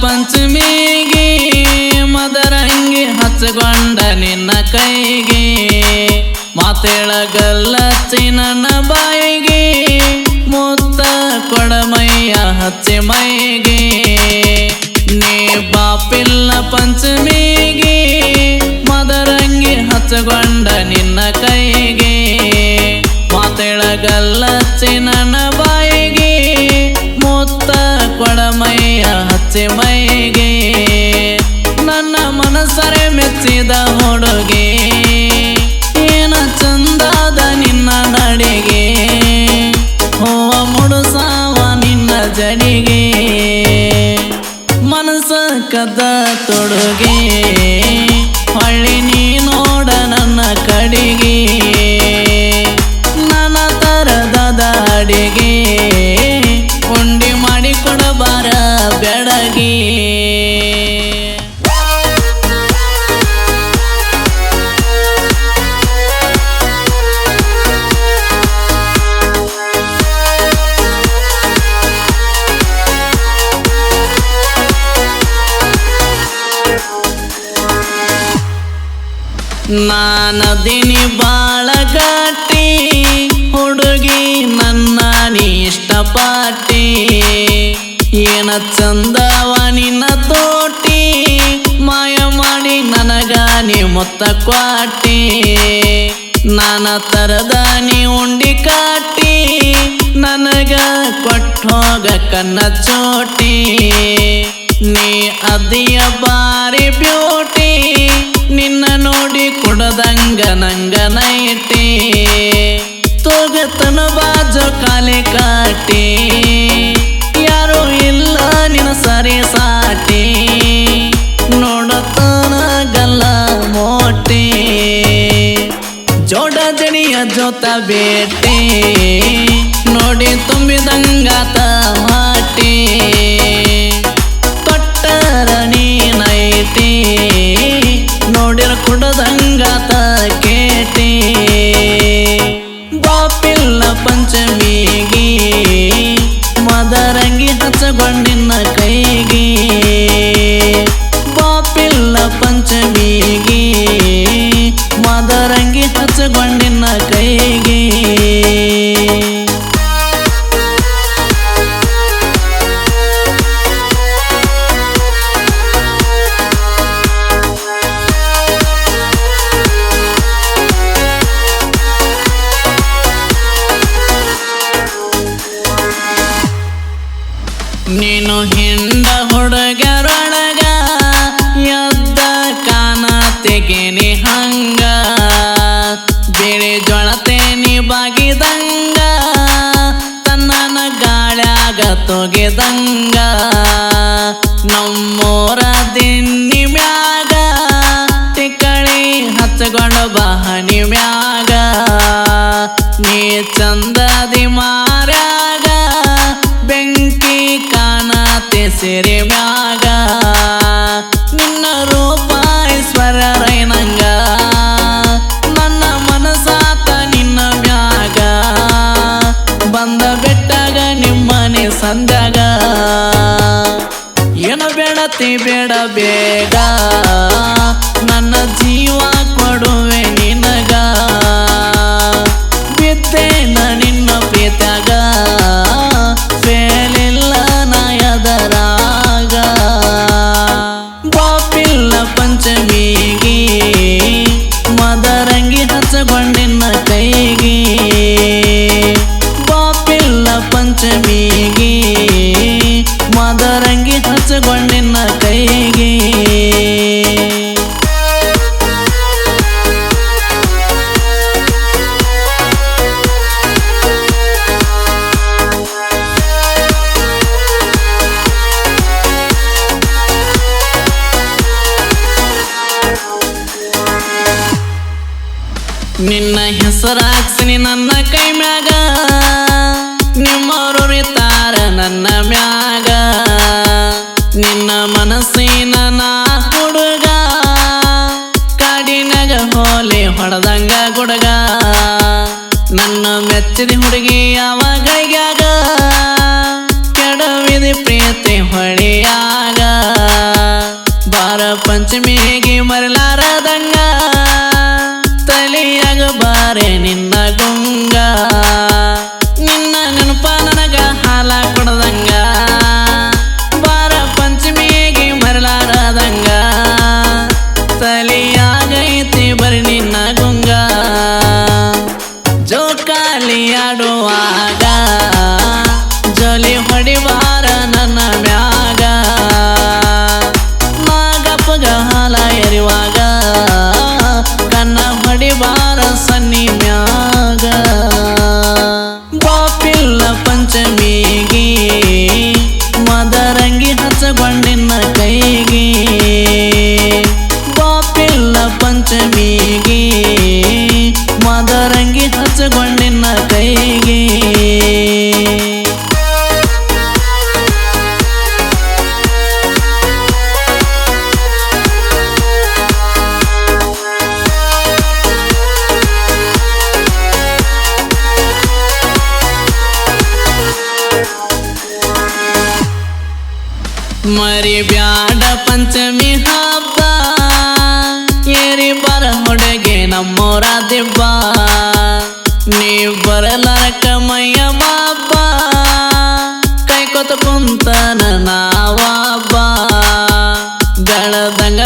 ಪಂಚಮಿಗೆ ಮದರಂಗಿ ಹಚ್ಚಗೊಂಡ ನಿನ್ನ ಕೈಗೆ ಮಾತೇಳಗಲ್ಲಚ್ಚಿ ನನ್ನ ಬಾಯಿಗೆ ಮುತ್ತ ಕೊಡಮಯ್ಯ ಹಚ್ಚಿ ಮೈಗೆ ನೀ ಬಾಪಿಲ್ಲ ಪಂಚಮಿಗೆ ಮದರಂಗಿ ಹಚ್ಚಗೊಂಡ ನಿನ್ನ ಕೈಗೆ ಮಾತೇಳಗಲ್ಲಚ್ಚಿ ನನ್ನ ಬಾಯಿಗೆ ಮುತ್ತ ಕೊಡಮಯ್ಯ ಹಚ್ಚಿ ಮೈಗೆ ನನ್ನ ಮನಸರೆ ಮೆಚ್ಚಿದ ಹುಡುಗಿ ಏನ ಚಂದಾದ ನಿನ್ನ ನಡಿಗೆ ಹೂವ ಮುಡುಸಾವ ನಿನ್ನ ಜಡಿಗೆ ಮನಸ ಕದ್ದ ತೊಡುಗೆ ಹೊಳ್ಳಿ ನೀ ನೋಡ ನನ್ನ ಕಡಿಗೆ ನನ್ನ ತರದದ ಅಡಿಗೆ ಉಂಡಿ ಮಾಡಿ ಕೊಡಬಾರ ಬೆಡಗಿ ನಾನದಿನಿ ಬಾಳ ಗಟ್ಟಿ ಹುಡುಗಿ ನನ್ನ ನೀ ಇಷ್ಟಪಟ್ಟಿ ಏನ ಚಂದವ ನಿನ್ನ ತೋಟಿ ಮಾಯ ಮಾಡಿ ನನಗ ನೀ ಮೊತ್ತ ಕ್ವಾಟಿ ನಾನ ತರದ ನೀ ಉಂಡಿ ಕಾಟಿ ನನಗ ಕೊಟ್ಟೋಗ ಕನ್ನ ಚೋಟಿ ನೀ ಅದಿಯ ಬಾರಿ ಬ್ಯೂಟಿ ನಿನ್ನ ನೋಡಿ ಕೊಡದಂಗ ನಂಗ ನೈಟಿ ತೋಗತನ ಬಾಜು ಕಾಲಿ ಕಾಟಿ ಯಾರು ಇಲ್ಲ ನಿನ್ನ ಸರಿ ಸಾಟಿ ನೋಡತನ ಗಲ್ಲ ಮೋಟಿ ಜೋಡ ಜಡಿಯ ಜೋತ ಬೇಟಿ ನೋಡಿ ತುಂಬಿದಂಗಾತ ಮಾಟಿ ತೊಟ್ಟರ ನೀನೈತಿ ನೋಡಿರ ಕುಡದಂಗಾತ ಕೇಟಿ ಬಾಪಿಲ್ಲ ಪಂಚಮಿಗೆ ಮದರಂಗಿ ಹಚ್ಚಗೊಂಡಿನ ಕೈಗೆ ಬಾಪಿಲ್ಲ ಪಂಚಮಿಗೆ ಮದರಂಗಿ ಹಚ್ಚಗೊಂಡಿನ ಕೈಗೆ ನೀನು ಹಿಂಡ ಹುಡುಗರೊಳಗ ಎದ್ದ ಕಾನ ತೆಗೆನಿ ಹಂಗ ಬಿಳಿ ಜೊಳತೇನಿ ಬಾಗಿದಂಗ ತನ್ನನ ಗಾಳ್ಯಾಗ ತೊಗೆದಂಗ ನಮ್ಮೂರ ದಿನ್ನಿ ಮ್ಯಾಗ ತಿಕ್ಕಳಿ ಹಚ್ಚಗೊಂಡು ಬಹನಿ ಮ್ಯಾಗ ನೀ ಚಂದದಿ ಮಾರ್ಯಾಗ ಬೆಂಕಿ ಕಾಣತೆ ಸೆರೆ ಮ್ಯಾಗ ನಿನ್ನ ರೂಪ ಐಶ್ವರ್ಯರೈನಂಗ ನನ್ನ ಮನಸಾತ ನಿನ್ನ ಮ್ಯಾಗ ಬಂದ ಬೆಟ್ಟಾಗ ನಿಮ್ಮನೆ ಸಂದ್ಯಾಗ ಏನು ಬೇಡತಿ ಬೇಡ ಬೇಗ ನನ್ನ ಜೀವ ಕೊಡುವೆ ನಿನಗ ಬಿದ್ದೆ ನಿನ್ನ ಪ್ರೀತ್ಯಾಗ ಫೇಲಿಲ್ಲ ನಾಯದರಾಗ ಬಾಪಿಲ್ಲ ಪಂಚಮಿಗೆ ಮದರಂಗಿ ಹಚ್ಚಗೊಂಡಿನ ಕೈಗೆ ಬಾಪಿಲ್ಲ ಪಂಚಮಿಗೆ ಮದರಂಗಿ ಹಚ್ಚಗೊಂಡಿನ ಕೈಗೆ ನಿನ್ನ ಹೆಸರಾಕ್ಸಿನಿ ನನ್ನ ಕೈ ಮ್ಯಾಗ ನಿಮ್ಮವರು ರಿತಾರ ನನ್ನ ಮ್ಯಾಗ ನಿನ್ನ ಮನಸ್ಸಿನ ನಾ ಹುಡುಗ ಕಾಡಿನಾಗ ಹೋಲಿ ಹೊಡೆದಂಗ ಗುಡುಗ ನನ್ನ ಮೆಚ್ಚಿದ ಹುಡುಗಿ ಯಾವಾಗಳಿಗಾಗ ಕೆಡವಿದ ಪ್ರೀತಿ ಹೊಳಿಯಾಗ ಬಾರ ಪಂಚಮಿಗೆ ಮರಲಾರದಂಗ ತಲಿಯಾಗ ಬಾರೆ ನಿನ್ನ ಗುಂಗ ನಿನ್ನ ನೆನಪ ನನಗ ಹಾಲ ಕೊಡದಂಗ ಬಾರ ಪಂಚಮಿಗೆ ಮರಲಾರದಂಗ ತಲಿಯಾಗೈತಿ ಬರಿ ನಿನ್ನ ಗುಂಗ ಜೋಕಾಲಿ ಆಡುವಾಗ ಜೋಲಿ ಹೊಡಿವಾರ ನನ್ನ ಮ್ಯಾಗ ನಾಗಪ್ಪಗ ಹಾಲ ಎರಿವಾಗ ಕನ್ನ ಹೊಡಿವಾರ ಸನ್ನಿ ಮ್ಯಾಗ ಬಾಪಿಲ್ಲ ಪಂಚಮಿಗೆ ಮದರಂಗಿ ಹಚ್ಚಗೊಂಡಿನ ಕೈಗೆ ಬಾಪಿಲ್ಲ ಪಂಚಮಿಗೆ ಮದರಂಗಿ ಹಚ್ಚಗೊಂಡಿನ ಕೈಗೆ ಮರಿ ಬ್ಯಾಡ ಪಂಚಮಿ ಹಬ್ಬ ಏರಿ ಬರ ಹೊಡೆಗೆ ನಮ್ಮೋರ ದಿಬ್ಬ ನೀ ಬರಲಾರಕ ಮೈಯ ಬಾಬ ಕೈ ಕೊತ ಕುಂತನ ನಾವಾಬ ಬೆಳದಂಗ